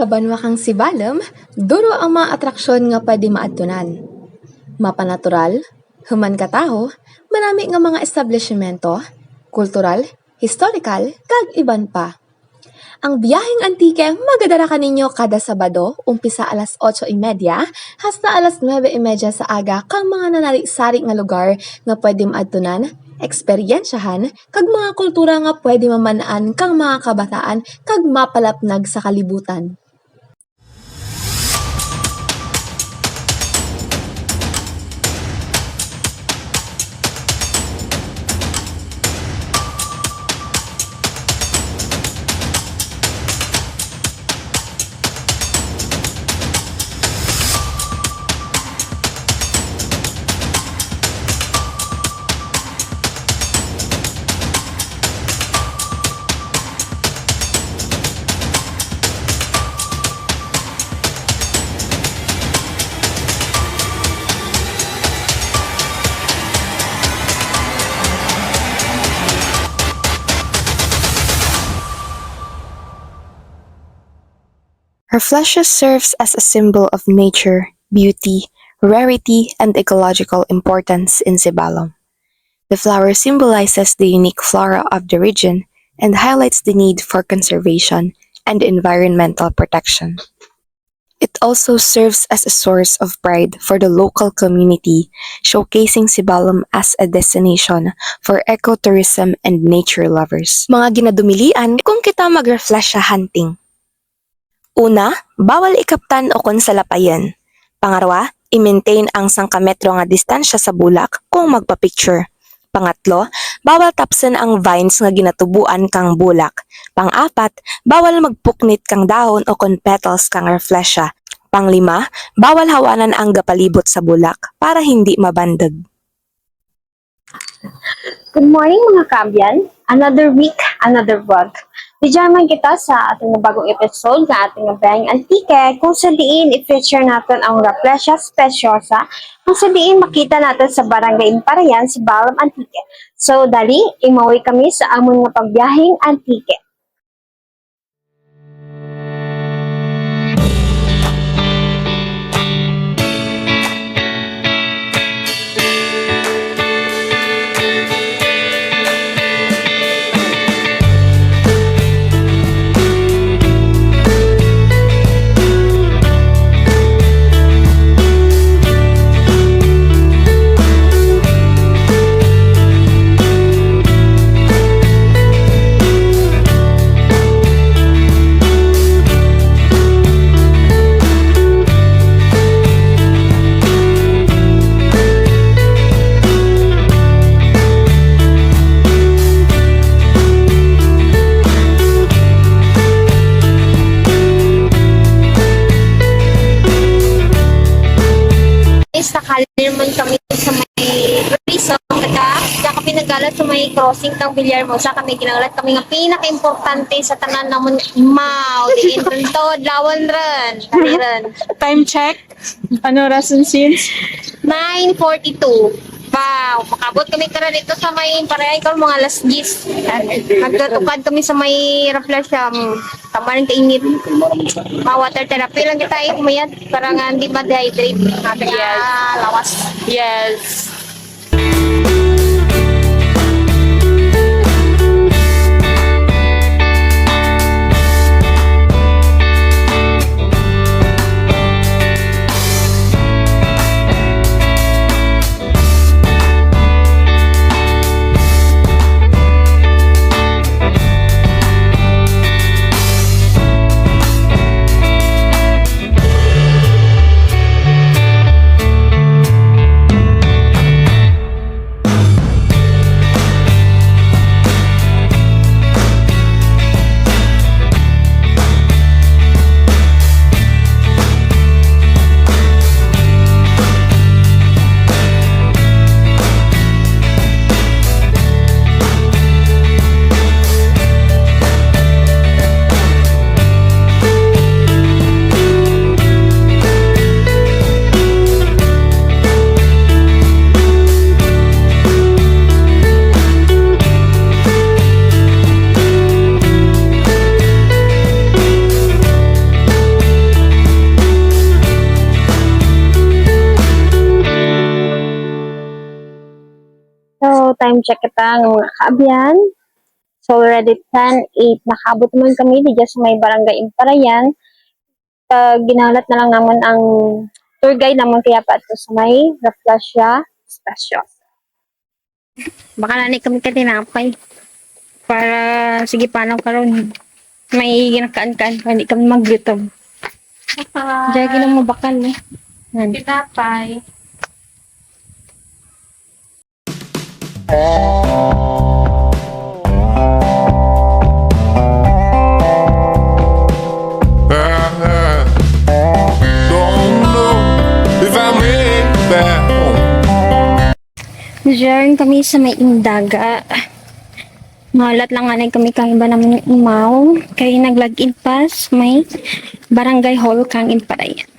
kabanwa kang Sibalom, duro ang mga atraksyon nga pwede maadtunan. Mapanatural, human kataho, marami nga mga establishmento, kultural, historical, kag iban pa. Ang biyaheng antike magadara kaninyo kada Sabado, umpisa alas 8:30 hasta alas 9:30 sa aga kang mga nanari-sari nga lugar nga pwede maadtunan, eksperyensyahan, kag mga kultura nga pwede mamanaan kang mga kabataan kag mapalapnag sa kalibutan. Rafflesia serves as a symbol of nature, beauty, rarity, and ecological importance in Sibalom. The flower symbolizes the unique flora of the region and highlights the need for conservation and environmental protection. It also serves as a source of pride for the local community, showcasing Sibalom as a destination for ecotourism and nature lovers. Mga ginadumilian kung kita mag-Rafflesia hunting. Una, bawal ikaptan o konsalapayan. Pangarawa, i-maintain ang 1 metro nga distansya sa bulak kung magpa-picture. Pangatlo, bawal tapsen ang vines nga ginatubuan kang bulak. Pang-apat, bawal magpuknit kang dahon o kon petals kang Rafflesia. Panglima, bawal hawanan ang gapalibot sa bulak para hindi mabandag. Good morning mga kabyan! Another week, another vlog. Diyaman kita sa ating bagong episode na ating Bayang Antike kung sa diin i-feature natin ang Rafflesia Speciosa kung sa diin makita natin sa Barangay Imparayan, Sibalom Antique. So dali, imawi kami sa amon nga pagbiyaheng Antique. Nakalimon kami sa may prison kaya kami nagalat sa may crossing tang Bilyar mo sa kami ginagalat kami nga pinaka-importante sa tanan namon mao diin tuntod lawan ren kaliren. Time check. Ano rason since? 9:42. Wow, makabot kami karon dito sa may Imparayan ko mga alas 10. Nagtutukad kami sa may Rafflesia. Tamarin kainit. Ma-water therapy lang kita kumayat para nga hindi ma-dehydrate. Yes. Lawas. Yes. time check kita ng mga kaabyan. So, already 10:08. Nakaabot naman kami di sa may barangay Imparayan. Ginalat na lang naman ang tour guide naman kaya pa ito sa may Rafflesia Special. Baka nani kami katinapay. Para, sige, paano karon may ginakaan-kaan pa, hindi kami mag-gutom. Diyan ginang mabakal eh. Yan. Pinapay. Don't know if I made it back home. Diyan kami sa may Indaga. Malat lang anay kami kang iba naman yung umaw. Kaya nag-login pass may barangay hall kang Imparayan.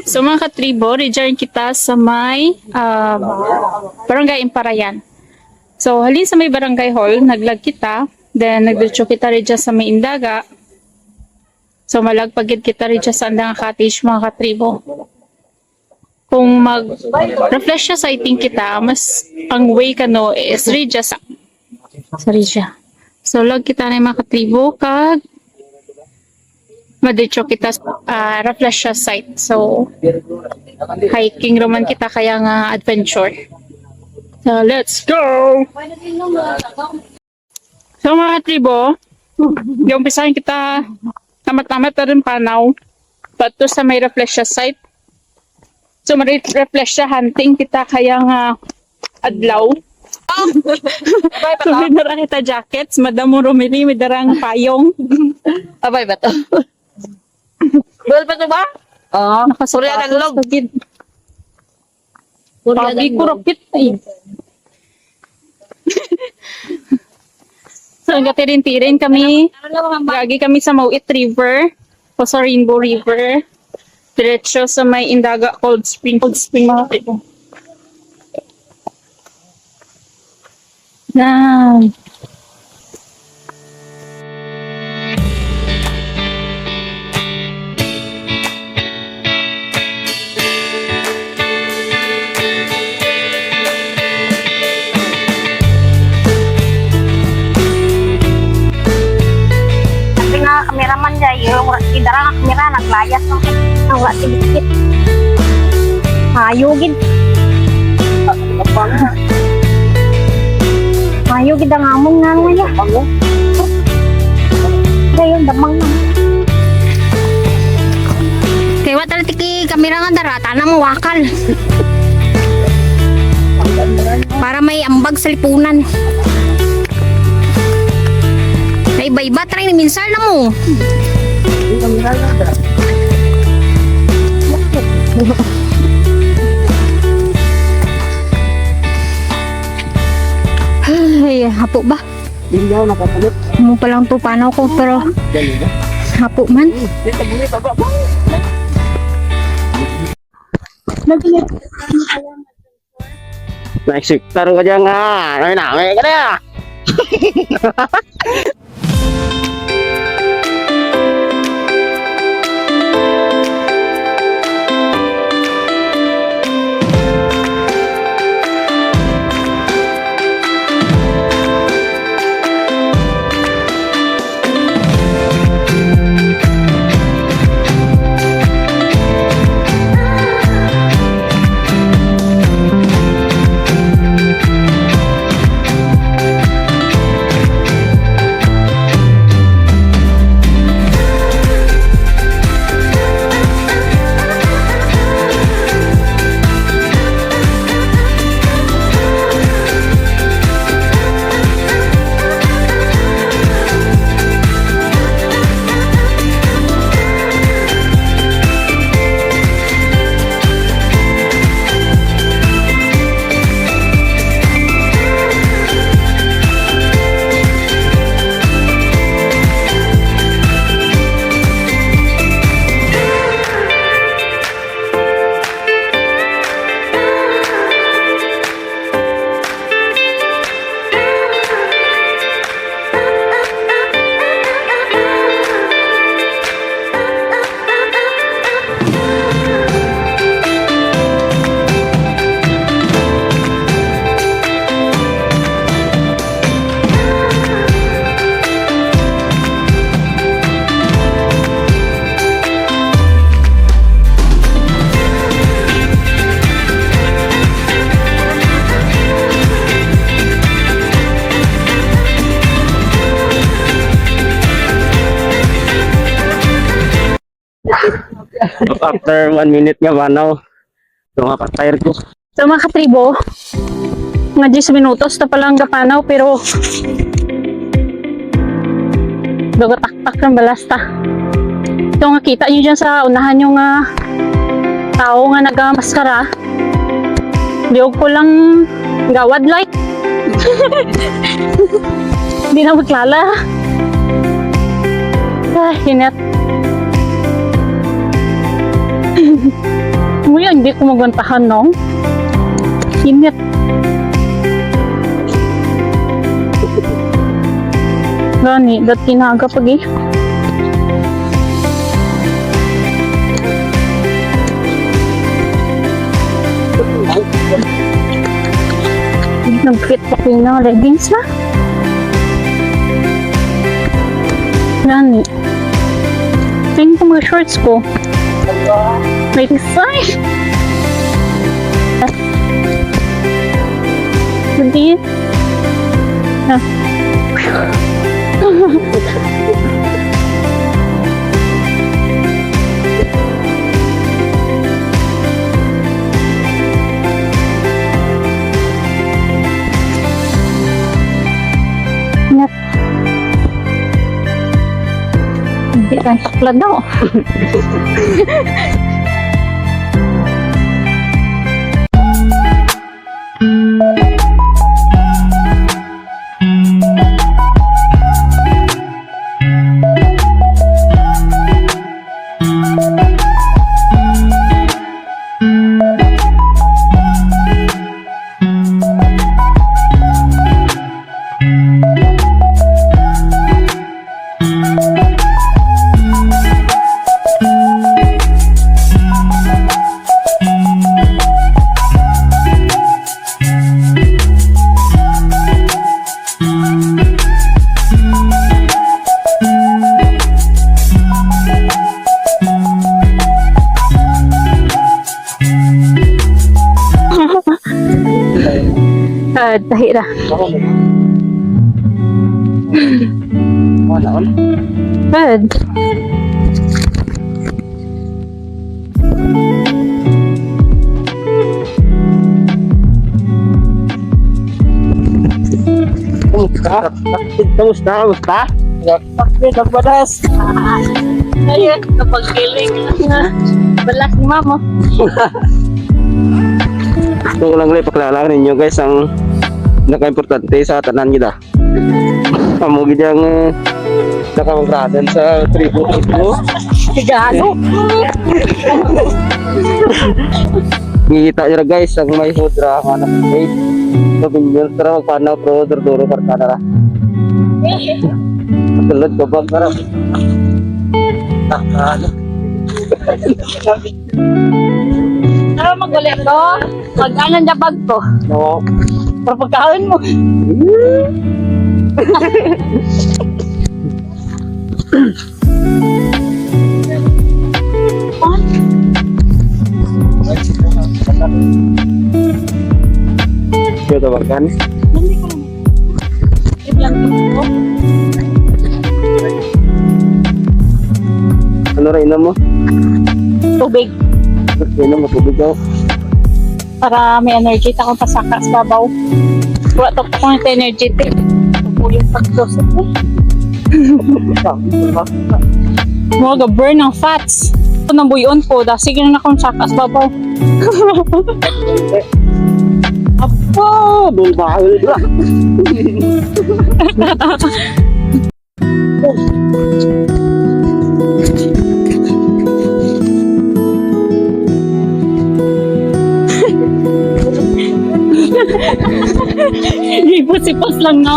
So mga katribo, rejoin kita sa may Barangay Imparayan. So halin sa may barangay hall, naglag kita, then nagdutso kita rin sa may Indaga. So malagpagid kita rin sa Andang Cottage mga katribo. Kung mag-refresh siya sighting kita, mas ang way kano is Regia sa Regia. So lag kita na mga katribo kag maditso kita refresh siya site. So hiking roman kita kaya nga adventure. So let's go! So mga katribo, yung umpisahan kita tamat-tamat na rin panaw pato sa may refresh siya site. So refresh siya hunting kita kaya nga adlaw. So may darang kita jackets, madamo rumili, may darang payong. Abay ba to? Bel pa to ba? Oo. Surya naglog. Pabi ko rocket ay. So nagatirin-tirin kami. Gagi kami sa Mauit River o sa Rainbow River. Diretso sa may Indaga Cold Spring mga katribo. Now, Kameraman dyan, yung idara ng kamera, naglayas ng wala tibikit. Hayugid. Hayugid ang amon nga ngayon. Ngayon, damang na. Kaya wala tiki kamera nga dara, tanang mawakal. Para may ambag sa lipunan. Ay, iba-iba, try ni minsar na mo. Ay, hapo ba? Mo pa lang to, paano ko, pero hapo man. Naksik taruh ka dyan nga. Nami ka na. after 1 minute nga manaw. So nga ka-tire ko. So mga katribo, mga 10 minutos na palang kapanaw pero dugatak-tak ng balasta. So nga kita nyo dyan sa unahan yung tao nga nagamaskara. Liog ko lang gawad like. Hindi na maglala. Ay, hinat. Nguya, hindi ko magwantahan, no? Hinat. Gani, dat kinaga pag eh. Nag-fit pa ko yung leggings na. Gani. Tingin ko mga shorts ko. May design. Hindi. Hindi kan suklad daw. Tahi ra. Bad. Kamusta? Bakit ang badas? Ayun, kapag kiling na balas ni mama. Gusto ko lang ulit pakilala ninyo guys ang naka-importante sa tanan kita. Amugid yung nakamagradan sa tribo ito. Sigano? Ngita nyo guys ang may hudra ang anak guys. Pabinyon tara magpanaw pro durduro karkana ra. Tulad ko bang karap. Ano magulit ko? Pag-anan na bag ko. No. Para pagkain mo. Kita makan. Ano rin mo? Tubig. Ano mo tubig daw? Para may energy akong pasaka sa babaw. Wala to ko ng energy. Yung pagdosot eh. Mga burn ng fats. Ito nang buyon ko. Sige na akong saka sa babaw. Apo! Bulbahul ba? Ipos-ipos lang na.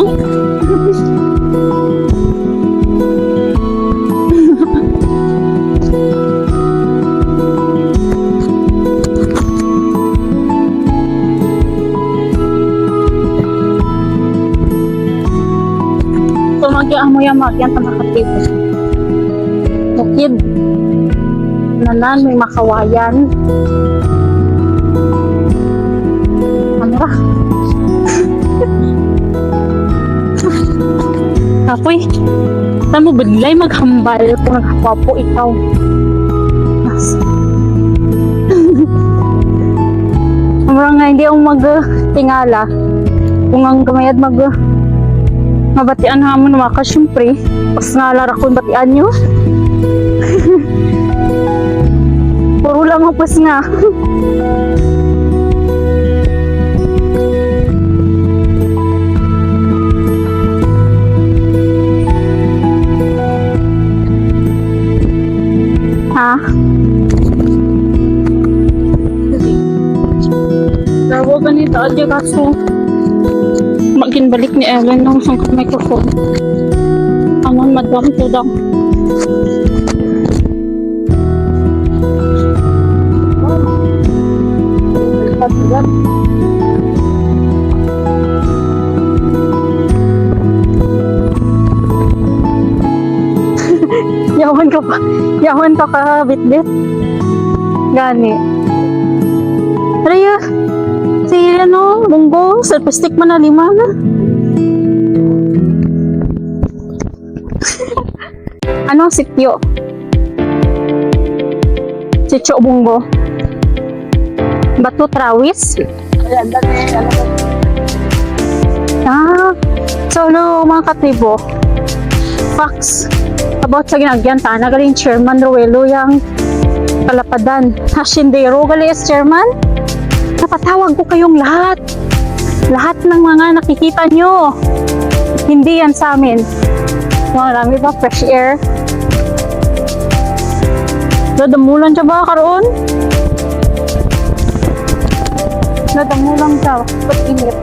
So mag-amoy-amoy yan tamakatibo. Bukid. Nanan may makawayan. Ano ba? Apoy, saan mo badlay maghambal kung naghapapo ikaw? Mas, Mura nga hindi ako magtingala. Kung ang kamayad mabatian hamon mga ka, syempre. Pas ngalara ko yung batian nyo. Puro lang ang pas nga. Ha? Dawa ganito aja kaso maging balik ni Ellen nung sangkot microphone. Anon madam to daw. Yawan ka ka bit-bit. Gani. Raya, si Munggo, selfie man na 5 na. Ano, si Tio? Si Cho Munggo. Batu Trawis? So mga katribo, facts about sa ginagyan ta, nagaling Chairman Ruelo yang Kalapadan. Hashindero gali is Chairman. Napatawag ko kayong lahat. Lahat ng mga nakikita nyo. Hindi yan sa amin. Marami ba? Fresh air. Dadamulan siya ba karoon? Dadamulan siya. Ba't init?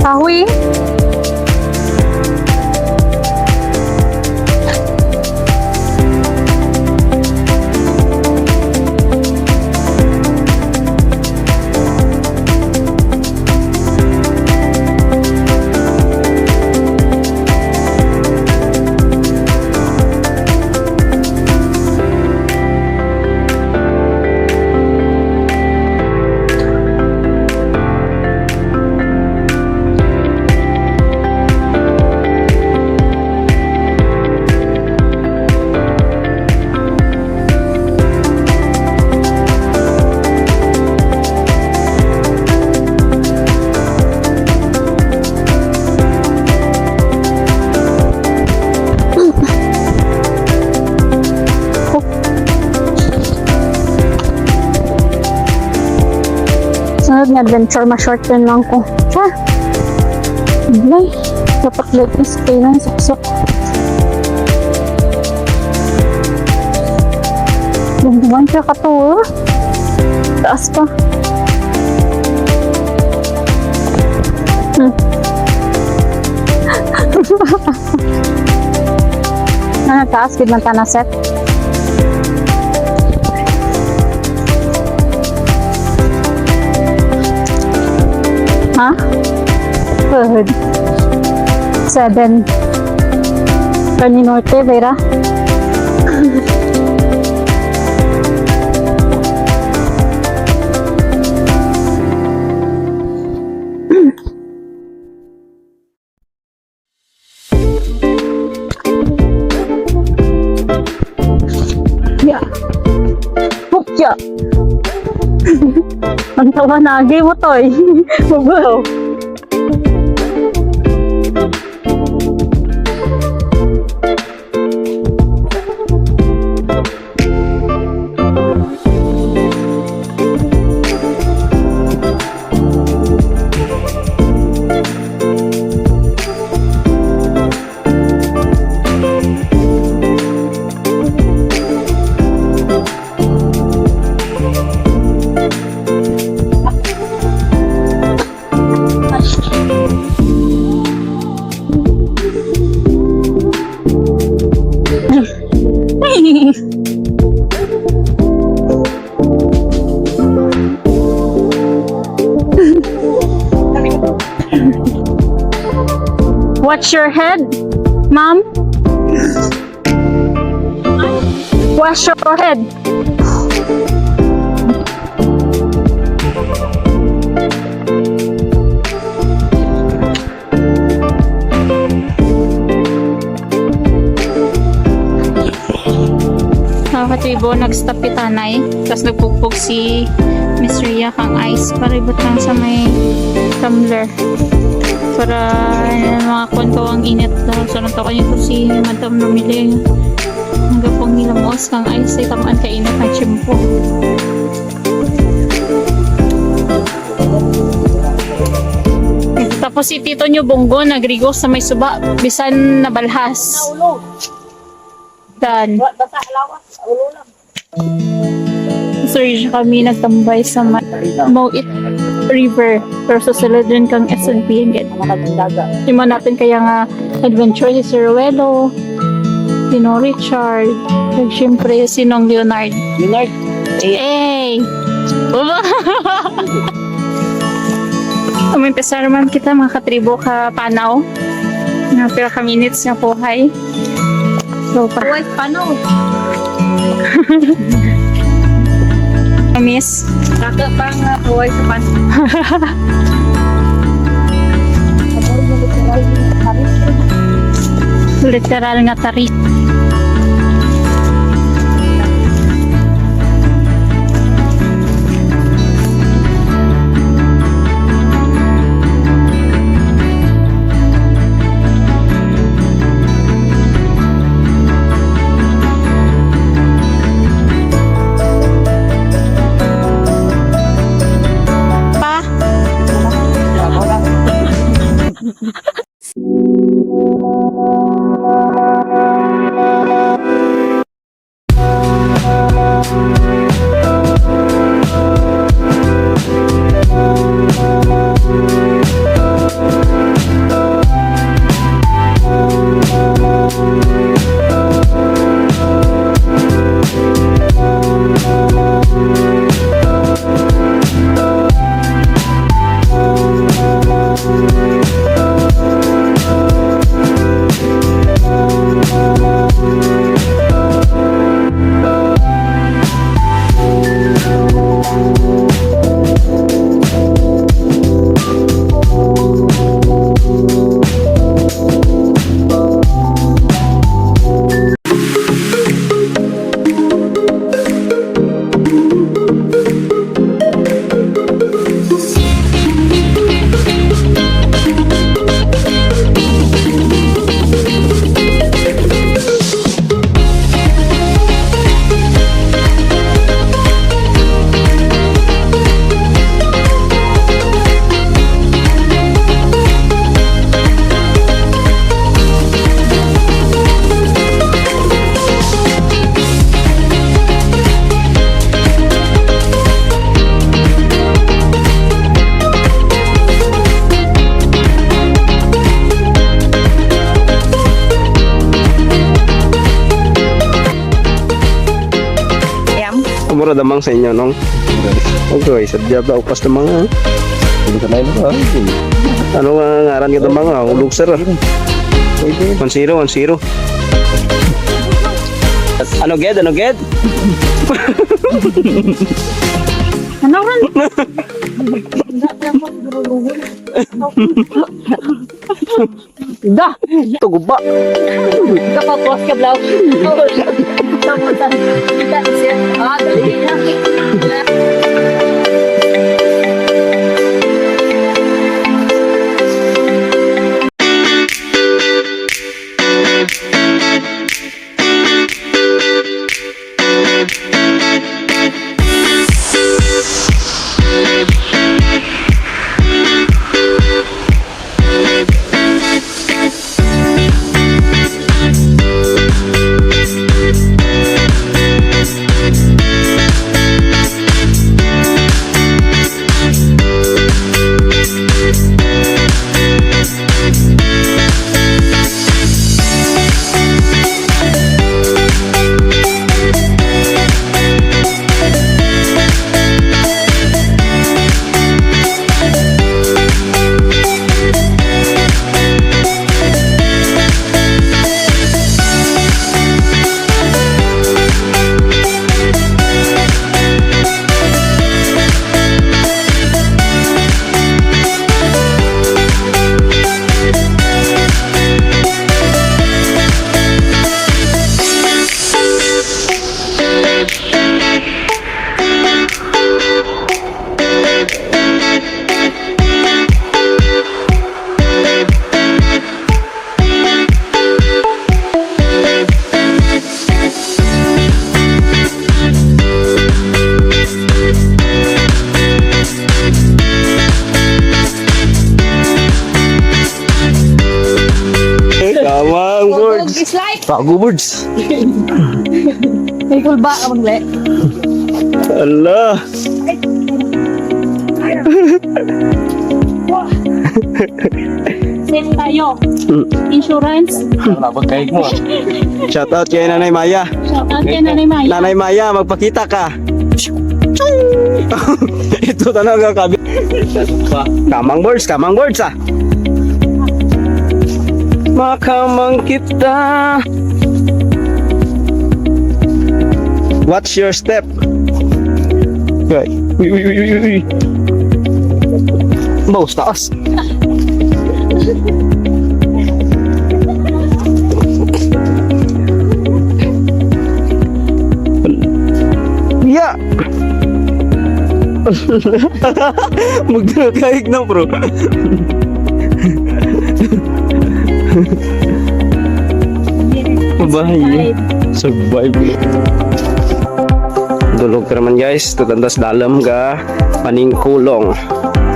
Kahoy. Sunod nga adventure, ma-short yun lang ko. Ha? Ay, dapat lightness kayo ng saksok. Bumbuan siya ka to, taas pa. Taas, biglang tanaset. Ha? Good. 7. Kani Norte, Vera. Yeah. Hukya. Ang tawa na, game mo to eh. Mabaw. Watch your head, ma'am. Wash your head. katribo, nag-stop kitanay. Tapos nagpugpog si Miss Rhea kang ice para ibot lang sa may tumbler. Para mga konto ang init daw. So nagtakan nito si Madam Romili. Nagapong nilamos kang ice ay tamaan kainit ng tsimpo. Tapos si Tito nyo Bonggo nagrigos sa may suba. Bisan nabalhas. Dan. Sorry kami nagtambay sa Mouit River versus sila din kang S&P and get lima natin kaya nga adventure si Sir Ruelo, Tino Richard, at syempre sinong Leonard. Hey! Baba! Umimpisa naman kita mga katribo ka panaw na pira ka minutes na buhay. So, panaw! Miss. Kaka pang buhay sa pan. Literal nga tari. Mura damang sa inyo nung. Okay, sadya ba upas na mga. Hindi ka na ba? Ano nga ngaran ka damang ah? Ulog sir. 1-0, 1-0. Ano ged? Ano ged? Ano ron? Dah. Tuguba. Kapag post ka blaw. Kita siya. Dali na. Tago birds. May kulba ka magle. Allah. Set tayo. Insurance. Shout out kay Nanay Maya. Shout out kay Nanay Maya. Nanay Maya, magpakita ka. Ito talaga kabi. Kamang birds ah. Makamang kita. Watch your step. Okay. Uy. Baus taas. Ya. Magkakaig na bro. Bahaya. Survive. Dulog ka naman guys. Tutandas dalam ga paning kulong.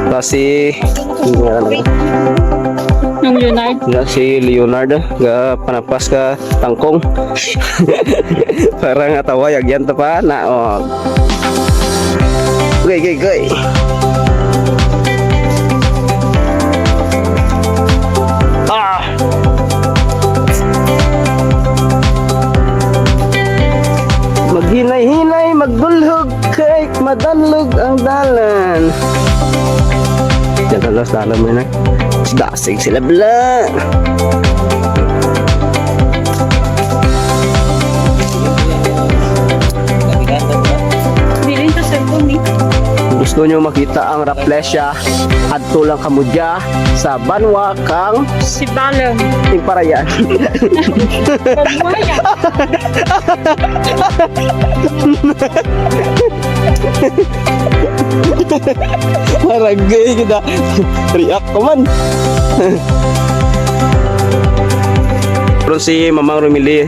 Kasi Yung Leonard. si Leonard ga panapas ka tangkong. Parang atawa yagyan ta pa na oh. Gay. Ah. Maghinay-hinay, magdulhog kay madalog ang dalan. Diyan talas dalan mo na. Dasig sila bala. Bilin sa cellphone ni. Gusto nyo makita ang Rafflesia adto lang kamudya sa Banwa kang Si Balang. Imparayan. Pagmaya. Maragay kita. React ko man. Pero si Mamang Rumili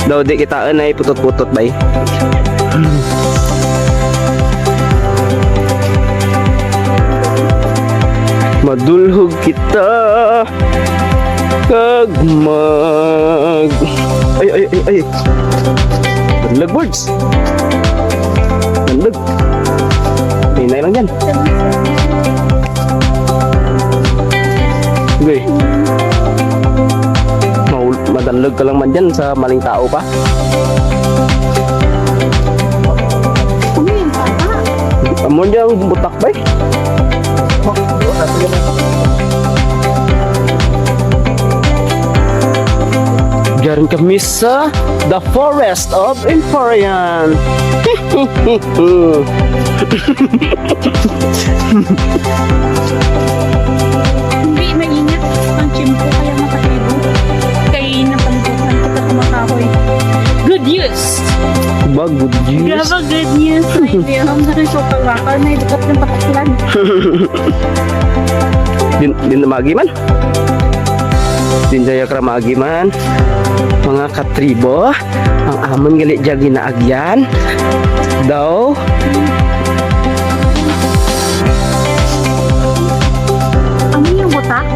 daw di kitaan ay putot-putot bay. Madulhog kita kag mag ay Danlag birds. Danlag. Hinay lang yan. Okay. Madanlag ka lang man dyan sa maling tao pa. Amon dyan butak ba eh? Diyan kami sa The Forest of Emporian. Hindi maingat ang chimpo kaya makatibo. Kaya napalibutan ko sa kumakahoy. Good news! Good news. Graba good news. May biyahang na rin sa pagwakal. May dukat ng pataklan. Din na magi man. Din jaya kramagi man. Mga katribo, ang amon gali diya ginaagyan. Daw. Ano yung butak?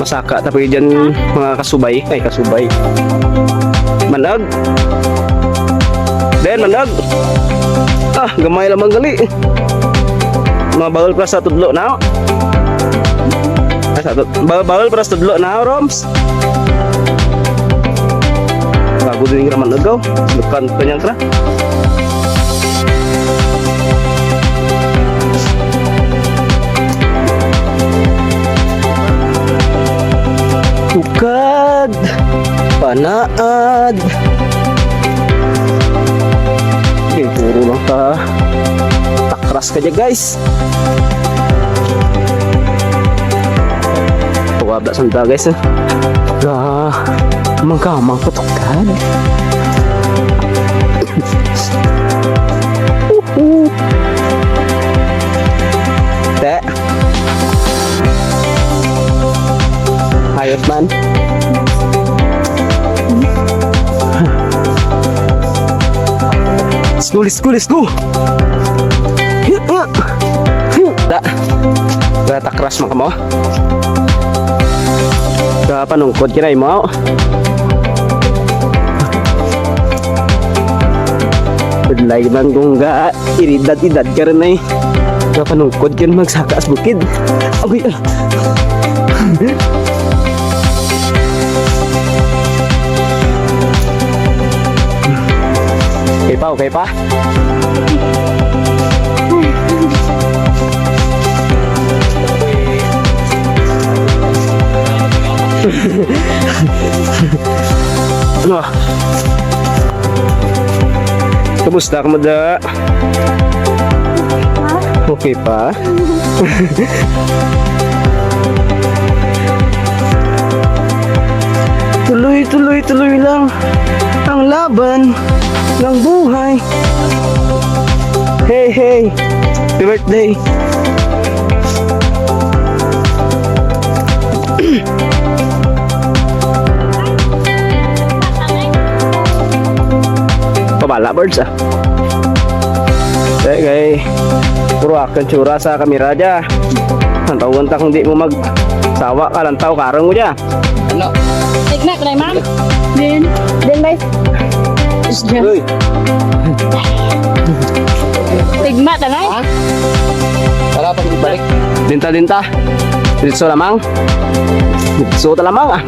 Masaka tapi dyan mga kasubay. Ay kasubay. Manag. Den manag. Ah, gamay lamang gali. Mabawal para sa tudlo na. Bawal para sa tudlo na, Roms. Bago din raman agaw. Lukan pa niyang kra. Tukad, panaad. Puro lang ka. Takras ka dyan guys. Tuwabda sanda guys. Mangkamang putukan. Te. Ayos man. Let's go. Da. Takras man ka mo. Panungkod kinay mo. Bedlay man kung ga iridad-idad ka rin ay. Panungkod ka magsaka sa bukid. Agoy ah. Okay pa? Ano? Kamusta ka mo da? Okay pa? Tuloy lang ang laban ng buhay. Hey, happy birthday. Pabala birds ah. Kay puro akan tsura sa kamera dya. Ang tawag kung di mo magsawa ka lang tao karang mo dya. Ano? Tignan ko na, ma'am. Then guys. Uy, Tigma tanay. Wala pa balik. dinta. Dito lamang. Dito lamang ah.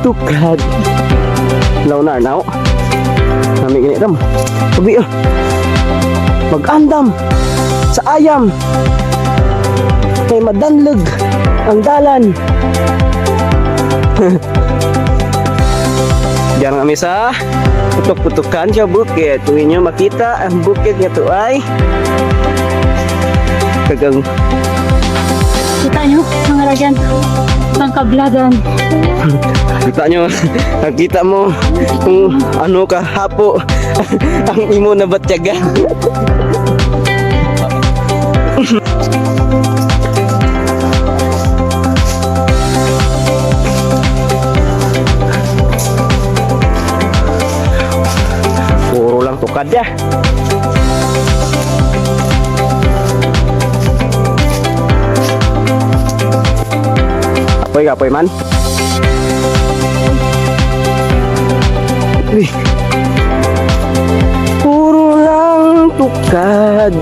Tukad. Law na arnaw. Nami gini ram. Sabi ah. Mag-andam sa ayam. Kay madanlag ang dalan. Diyan kami sa putok-putukan sa bukid. Kung inyo makita ang bukid nga to ay kagang Kita nyo, mga lagyan. Ang kabladan. kita nyo, nakita mo kung ano ka hapo ang imo na batyaga. Puro lang tukad ya. Apoy man. Uy. Puro lang tukad.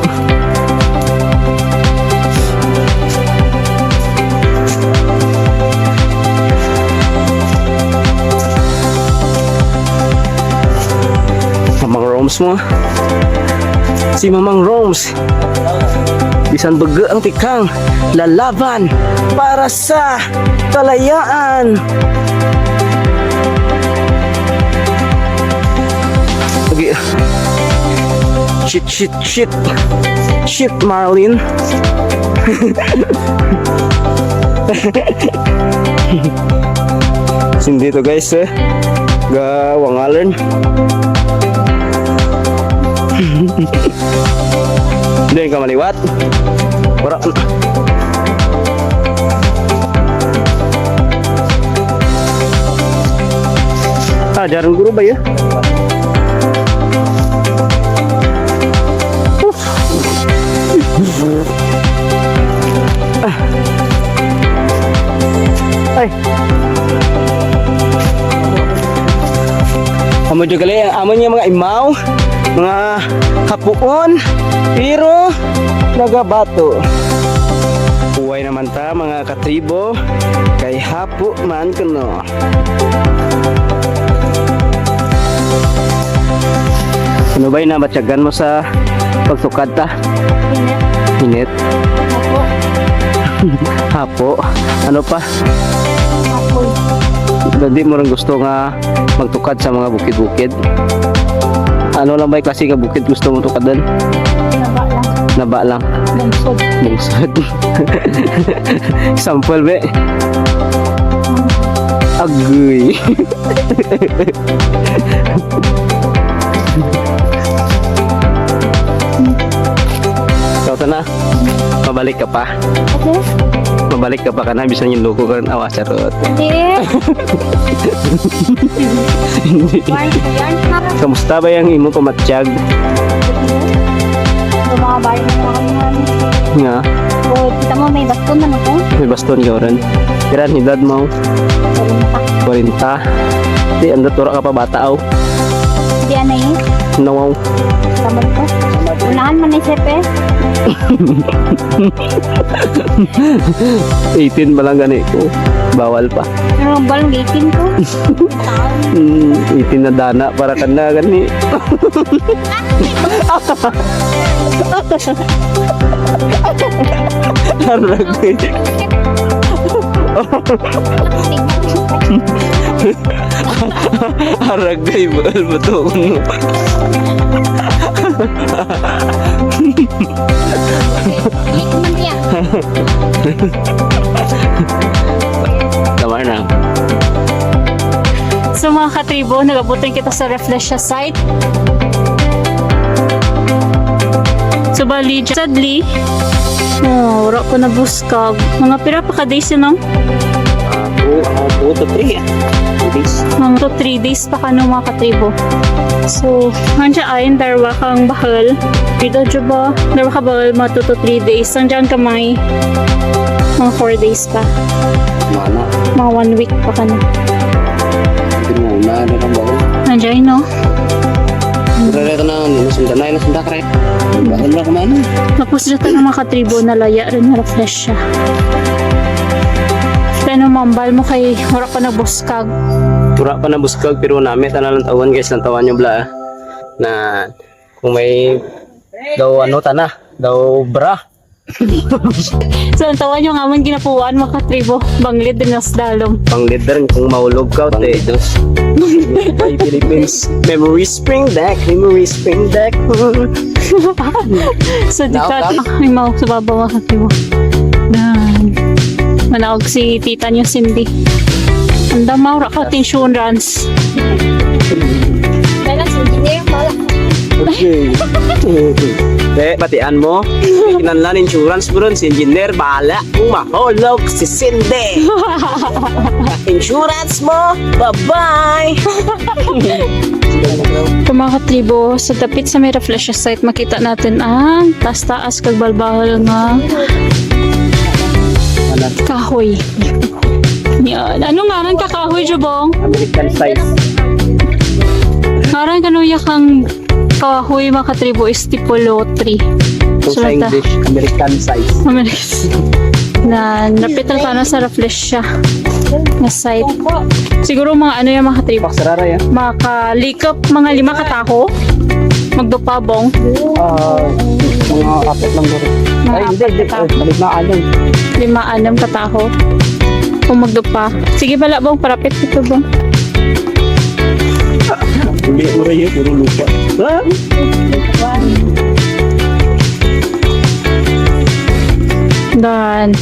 Mamang Roms mo. Si Mamang Roms. Bisan baga ang tikang lalaban para sa kalayaan. Okay. Shit, Marlin. Sindi to guys eh. Gawangalan. Hindi ka maliwat. Wala. Jarang guru ba ya? Ay. Amo juga kali amo niya mga imaw, mga kapuon, pero nagabato. Uway naman ta mga katribo, kay hapo man kuno. Ano ba'y nabatyagan mo sa pagtukad ta? Init. Hapo. Ano pa? Hindi mo rin gusto nga magtukad sa mga bukid-bukid. Ano lang ba'y klase ka bukid gusto mo tukadan? Naba lang. Bungsod. Sample be. Agoy. Ikaw na. Mabalik ka pa. Okay. Mabalik ka pa ka na. Bisa yung logo ka rin. Awa, charot. Hindi. Hindi. Kamusta ba yung imo pamatsyag? sa mga bahay na mga Nga, O, kita mo may baston na ako. may baston ka rin. Kiran, edad mo. 40. Di, ando tura ka pa bata aw. Di anay. Nawaw. Kamar ko. Unahan man ni Sepe. 18 pa lang gani ko. Bawal pa. Pero ang balang gitin ko. 18 na dana para ka na gani. Aragay. Aragay betul betul. Tama na. So mga katribo, nagabutin kita sa Reflexia site. So bali, sadly, wala ko na buskag. Mga pira pa ka days yun, no? Ako to 3. Mga 3 days pa ka no, mga katribo. So, nandiyan ay, darwa kang bahal. Dito, ba? Darwa ka bahal, mga 2 to 3 days. Nandiyan ka mga 4 days pa. Mana? Mga 1 week pa ka na. Gimana na kang bawal? Nandiyan, no? Rere na nasunda na nasunda kare. Bahal na kumana. Tapos dito ng mga katribo na laya rin na refresh siya. Pero mambal mo kay wala pa na buskag. Tura pa na buskag pero namit na lang tawan guys, lang tawan nyo bla. Na kung may daw ano tana, daw bra. So ang tawa nyo nga man ginapuan mga katribo. Banglid din nas dalom. Pang leader kung maulog ka te. Ay Philippines. Memory spring deck. So dito Naok, ay mau sa babaw mga katribo. Dan. Manawag si tita niyo Cindy. Anda maura ka insurance. Kaya si engineer mo. Okay. Batian mo. Kinanlan insurance bro si engineer bala. Kung mahulog si Cindy. Insurance mo. Bye-bye. Kung mga katribo, sa dapit sa may Reflexia site, makita natin ang taas-taas kag balbahal nga kahoy. Yan. Ano nga rin kakahoy, Jubong? American size. Parang kanuya kang kahoy mga katribo is tipolo 3. Kung sa English, American size. Na napital ka na sa Reflexia na site. Siguro mga ano yung mga katribo. Paksarara yan. Makalikap mga 5 kataho. Magdupabong. Mga apat lang bro. Ay, hindi. Balik na alam. 5-6 kataho. Kung magdupa. Sige bala bong, parapit ito bong. Hindi mo rin yun, puro lupa. Dan.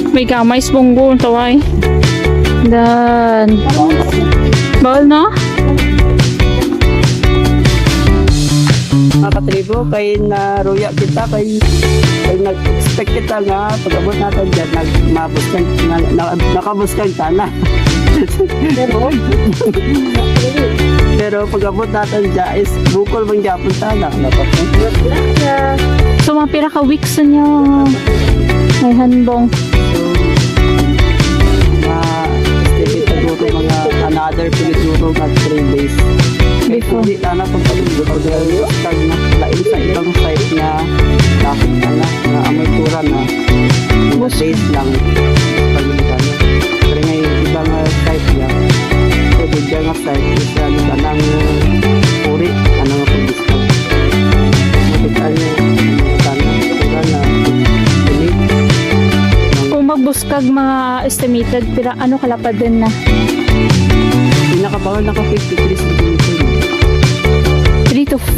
May gamay sa bunggo. Taway. Dan. Bawal na? Mga katribo, kay naruya kita, kay nag-expect kita nga, pag-abot natin dyan, nakabuskag sana. Pero pag-abot natin dyan, is bukol bang Japon sana. So mga pira ka weeks niya. May hanbong. Siguro mga another siguro nga 3 days. Before. Hindi na itong palinggot. Pag lain sa ibang site niya, traffic na amoy tura na mga days lang palinggot niya. Pero ngay ibang site niya, pwede dyan nga site is anang puri, anang pag-discount. Matikaan niya, sana, tura na ulit. Kung magbuskag mga estimated, pira ano kalapad din na? Pinakabawal naka 53 cm. 3 to 5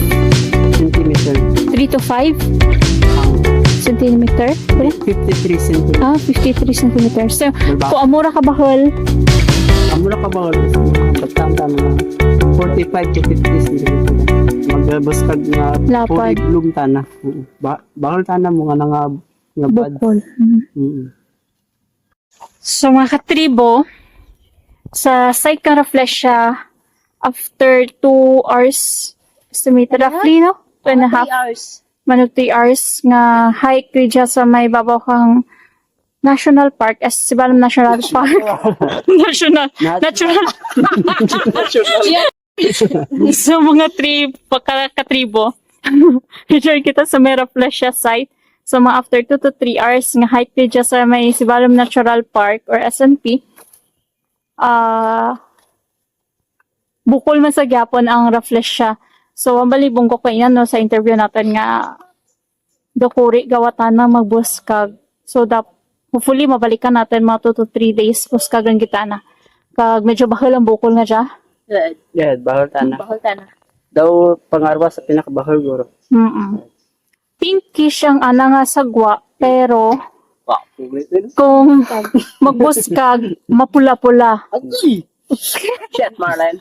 centimeter? 53 cm. 53 centimeter. So, kung amura ka bahol, Amo na ka ba? Basta na 45 to 50 cm. Magbuskag nga Lapad. fully bloom tana. Bakal tana mo nga nga bad. bukol. Mm. So mga katribo, sa site ka Reflexia, after 2 hours, estimated roughly, no? 2.5 hours. Manug 3 hours nga hike diri sa may babaw kang National Park, as Sibalom National Park. National. So mga katribo, return kita sa Mera Flesha site. So mga after 2 to 3 hours nga hike diri sa may Sibalom Natural Park or SNP, bukol man sa gyapon ang Rafflesia. So, ang balibong ko kainan no, sa interview natin nga dokuri gawatan na magbuskag. So, hopefully, mabalikan natin mga 2 to 3 days buskag ang gitana. Kag medyo bahal ang bukol na dya. Yeah, bahol tana. Bahol ta na. Daw pangarwa sa pinakabahol guro. Pinkish ang ana nga sagwa, pero Wow, pulit din. kung magbuskag, mapula-pula. Agi! Shit, Marlene.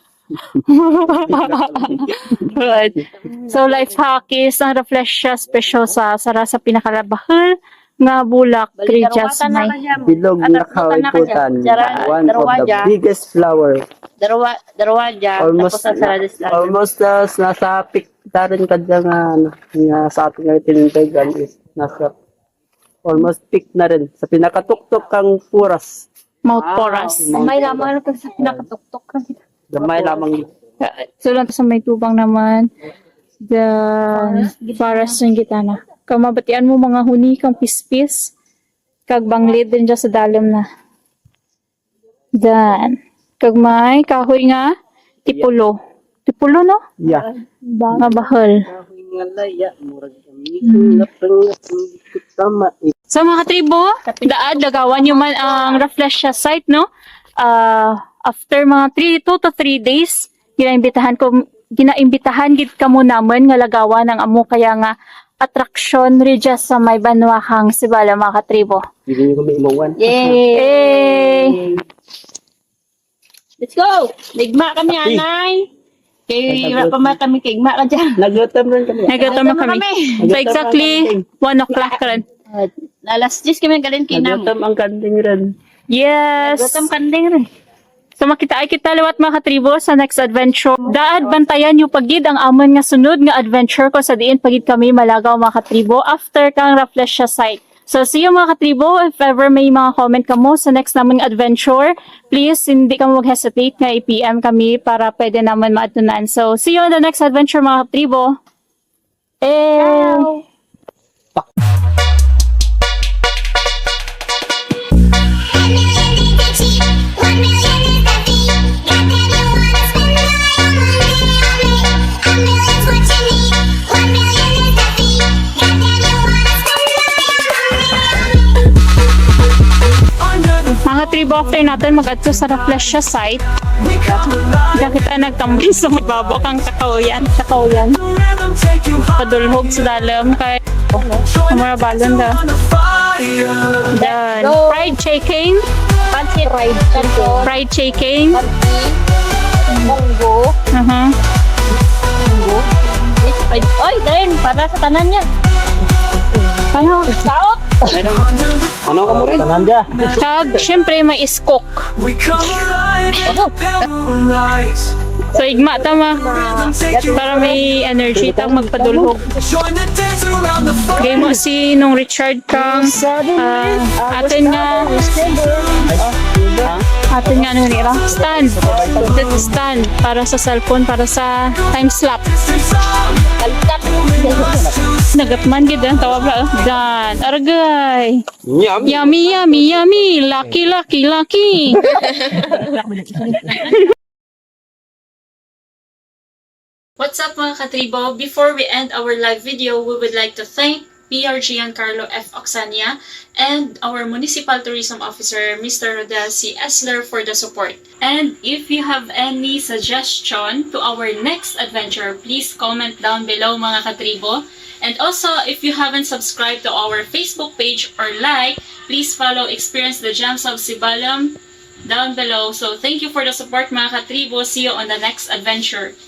Good. So, life hack is ang Rafflesia speciosa sara sa pinakalabahal nga bulak Trijas may. Bilog na kawiputan. One of the biggest flower. Darwaja. Almost, Tapos ang Saladis lang. almost nasa piktaran ka dyan nga sa ating tinindagan is nasa almost peak na rin. Sa pinakatuktok kang puras. Mouth porous. May lamang na sa pinakatuktok. Gamay lamang So, lang sa may tubang naman. Para sa gitana. Kung mabatian mo mga huni kang pispis, kag banglid din dyan sa dalim na. Dan. Kag may kahoy nga, tipulo. Tipulo, no? yeah. Nga bahal. So mga katribo, dagawan nyo man ang Rafflesia site, no? After mga 2 to 3 days, ginaimbitahan gid kamo naman nga lagawan ng amo kaya nga atraksyon ridya sa may banwahang Sibala mga katribo. Hindi ko may imawan. Yay! Let's go! Ligma kami, anay! Kay pa kami kay Igma ka dyan. Naglutom rin kami. Nagatuman kami. So exactly 1 o'clock rin. Alas 10 kami galin kay Namo. Naglutom ang kanding rin. Yes! Gutom kanding rin. So makita kita liwat mga katribo sa next adventure. Daad bantayan yung pagid ang amon nga sunod nga adventure ko sa diin pagid kami malagaw mga katribo after kang Rafflesia site. So see you mga katribo, if ever may mga comment ka mo sa next naming adventure, please hindi ka mag-hesitate nga i-PM kami para pwede naman maatunan. So see you on the next adventure mga katribo. And mga tribo after natin mag-adto sa Rafflesia site, kaya kita nagtambay sa magbabo kang kakaoyan. Padulhog sa dalam kay mga balon da. Then, fried chicken. Fried chicken. Munggo. Oy, din para sa tanan niya. Ano? Saot. Ano ka mo rin? Tananda. Kag, syempre may iskok. So, igma tama. Para may energy tang magpadulhog. Gay mo si nung Richard kang atin nga ano nila? Stand para sa cellphone, para sa time lapse. Nagatman gid ang tawag na dan. Aragay. Yummy. Lucky. What's up mga katribo? Before we end our live video, we would like to thank Mayor Giancarlo F. Oxania and our Municipal Tourism Officer, Mr. Rodel C. Esler for the support. And if you have any suggestion to our next adventure, please comment down below mga katribo. And also, if you haven't subscribed to our Facebook page or like, please follow Experience the Gems of Sibalom down below. So thank you for the support mga katribo. See you on the next adventure.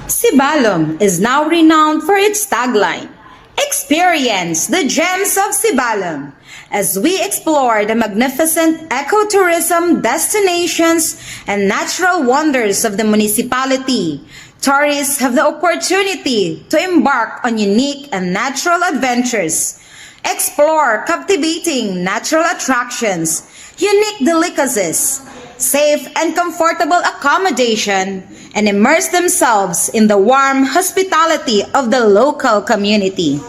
Sibalom is now renowned for its tagline, "Experience the Gems of Sibalom," as we explore the magnificent ecotourism destinations and natural wonders of the municipality tourists have the opportunity to embark on unique and natural adventures, explore captivating natural attractions, unique delicacies, safe and comfortable accommodation, and immerse themselves in the warm hospitality of the local community.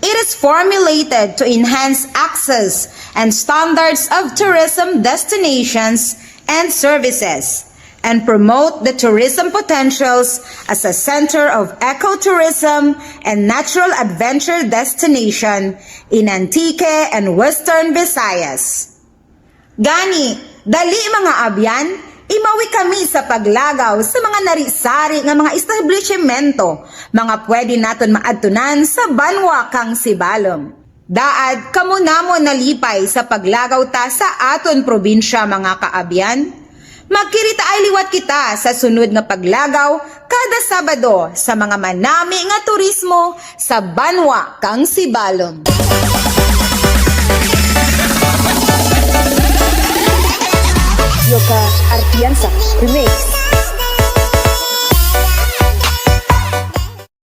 It is formulated to enhance access and standards of tourism destinations and services, and promote the tourism potentials as a center of ecotourism and natural adventure destination in Antique and Western Visayas. Gani, dali mga abyan, imawi kami sa paglagaw sa mga narisari nga mga establishmento, mga pwede naton maadtunan sa banwa kang Sibalom. Daad, kamo namo nalipay sa paglagaw ta sa aton probinsya mga kaabyan. Magkirita ay liwat kita sa sunod nga paglagaw kada Sabado sa mga manami nga turismo sa banwa kang Sibalom. Yoka Artiansa Remix.